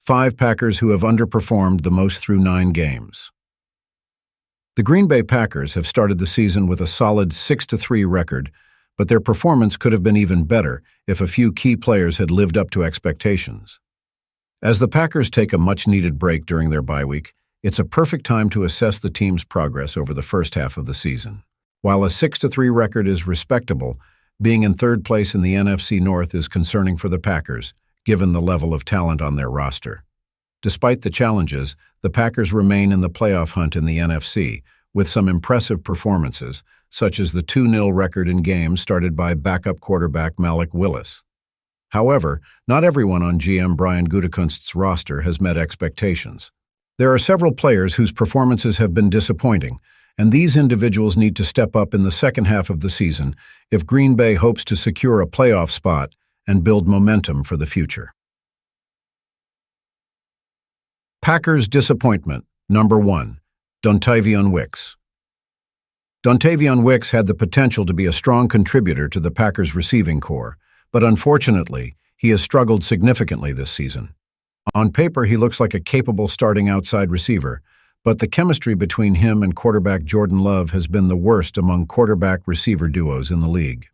5 Packers who have underperformed the most through 9 games. The Green Bay Packers have started the season with a solid 6-3 record, but their performance could have been even better if a few key players had lived up to expectations. As the Packers take a much-needed break during their bye week, it's a perfect time to assess the team's progress over the first half of the season. While a 6-3 record is respectable, being in third place in the NFC North is concerning for the Packers, given the level of talent on their roster. Despite the challenges, the Packers remain in the playoff hunt in the NFC, with some impressive performances, such as the 2-0 record in games started by backup quarterback Malik Willis. However, not everyone on GM Brian Gutekunst's roster has met expectations. There are several players whose performances have been disappointing, and these individuals need to step up in the second half of the season if Green Bay hopes to secure a playoff spot and build momentum for the future. Packers disappointment. Number 1. Davon Wix. Davon Wix had the potential to be a strong contributor to the Packers' receiving corps, but unfortunately, he has struggled significantly this season. On paper, he looks like a capable starting outside receiver, but the chemistry between him and quarterback Jordan Love has been the worst among quarterback-receiver duos in the league.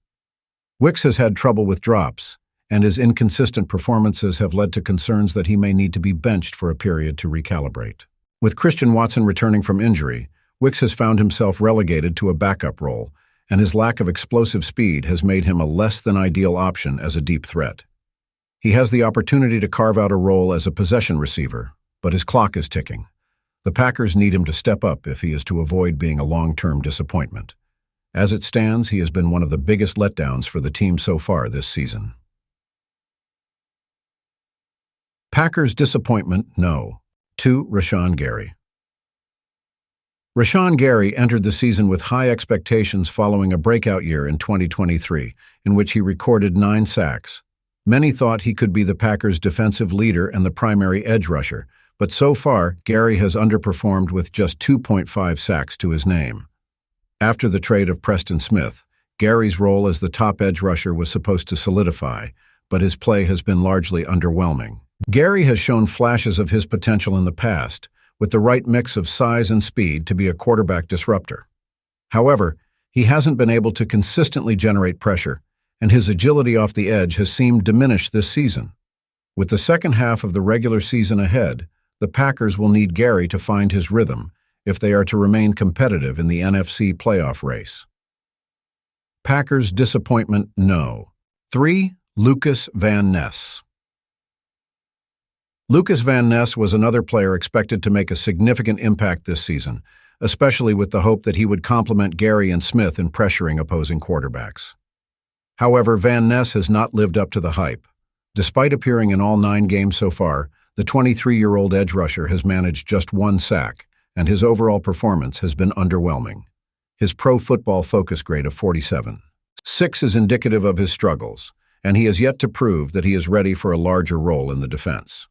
Wix has had trouble with drops, and his inconsistent performances have led to concerns that he may need to be benched for a period to recalibrate. With Christian Watson returning from injury, Wix has found himself relegated to a backup role, and his lack of explosive speed has made him a less-than-ideal option as a deep threat. He has the opportunity to carve out a role as a possession receiver, but his clock is ticking. The Packers need him to step up if he is to avoid being a long-term disappointment. As it stands, he has been one of the biggest letdowns for the team so far this season. Packers disappointment, no. 2. Rashod Gary. Rashod Gary entered the season with high expectations following a breakout year in 2023, in which he recorded 9 sacks. Many thought he could be the Packers' defensive leader and the primary edge rusher, but so far, Gary has underperformed with just 2.5 sacks to his name. After the trade of Preston Smith, Gary's role as the top edge rusher was supposed to solidify, but his play has been largely underwhelming. Gary has shown flashes of his potential in the past, with the right mix of size and speed to be a quarterback disruptor. However, he hasn't been able to consistently generate pressure, and his agility off the edge has seemed diminished this season. With the second half of the regular season ahead, the Packers will need Gary to find his rhythm if they are to remain competitive in the NFC playoff race. Packers disappointment, no. 3. Lucas Van Ness. Lucas Van Ness was another player expected to make a significant impact this season, especially with the hope that he would complement Gary and Smith in pressuring opposing quarterbacks. However, Van Ness has not lived up to the hype. Despite appearing in all 9 games so far, the 23-year-old edge rusher has managed just 1 sack, and his overall performance has been underwhelming. His Pro Football Focus grade of 47.6 is indicative of his struggles, and he has yet to prove that he is ready for a larger role in the defense.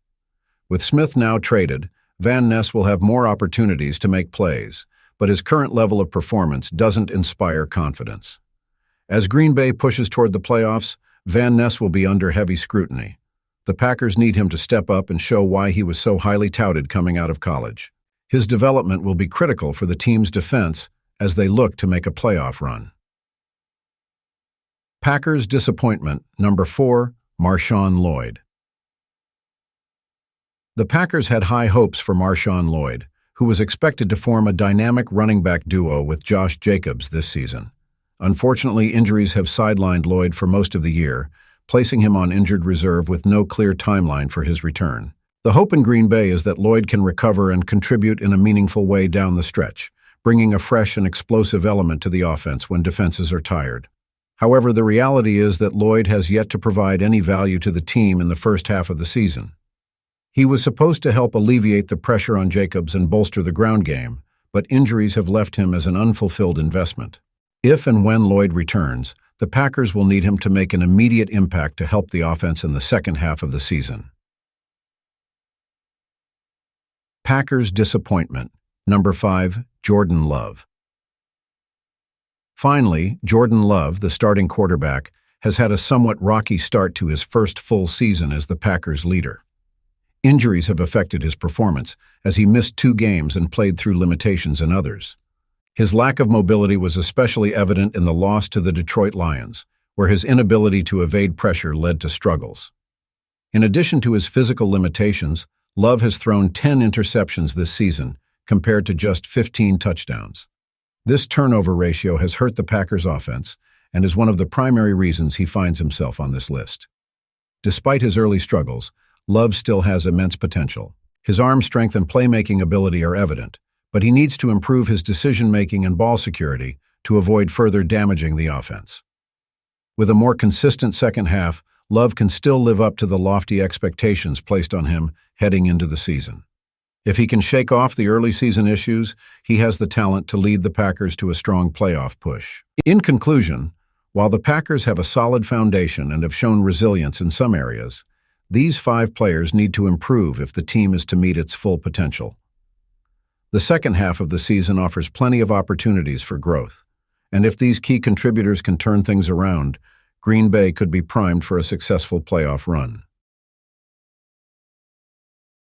With Smith now traded, Van Ness will have more opportunities to make plays, but his current level of performance doesn't inspire confidence. As Green Bay pushes toward the playoffs, Van Ness will be under heavy scrutiny. The Packers need him to step up and show why he was so highly touted coming out of college. His development will be critical for the team's defense as they look to make a playoff run. Packers disappointment, number 4, Marshon Lloyd. The Packers had high hopes for Marshon Lloyd, who was expected to form a dynamic running back duo with Josh Jacobs this season. Unfortunately, injuries have sidelined Lloyd for most of the year, placing him on injured reserve with no clear timeline for his return. The hope in Green Bay is that Lloyd can recover and contribute in a meaningful way down the stretch, bringing a fresh and explosive element to the offense when defenses are tired. However, the reality is that Lloyd has yet to provide any value to the team in the first half of the season. He was supposed to help alleviate the pressure on Jacobs and bolster the ground game, but injuries have left him as an unfulfilled investment. If and when Lloyd returns, the Packers will need him to make an immediate impact to help the offense in the second half of the season. Packers disappointment, number 5, Jordan Love. Finally, Jordan Love, the starting quarterback, has had a somewhat rocky start to his first full season as the Packers' leader. Injuries have affected his performance, as he missed 2 games and played through limitations in others. His lack of mobility was especially evident in the loss to the Detroit Lions, where his inability to evade pressure led to struggles. In addition to his physical limitations, Love has thrown 10 interceptions this season, compared to just 15 touchdowns. This turnover ratio has hurt the Packers' offense and is one of the primary reasons he finds himself on this list. Despite his early struggles, Love still has immense potential. His arm strength and playmaking ability are evident, but he needs to improve his decision-making and ball security to avoid further damaging the offense. With a more consistent second half, Love can still live up to the lofty expectations placed on him heading into the season. If he can shake off the early season issues, he has the talent to lead the Packers to a strong playoff push. In conclusion, while the Packers have a solid foundation and have shown resilience in some areas, these 5 players need to improve if the team is to meet its full potential. The second half of the season offers plenty of opportunities for growth, and if these key contributors can turn things around, Green Bay could be primed for a successful playoff run.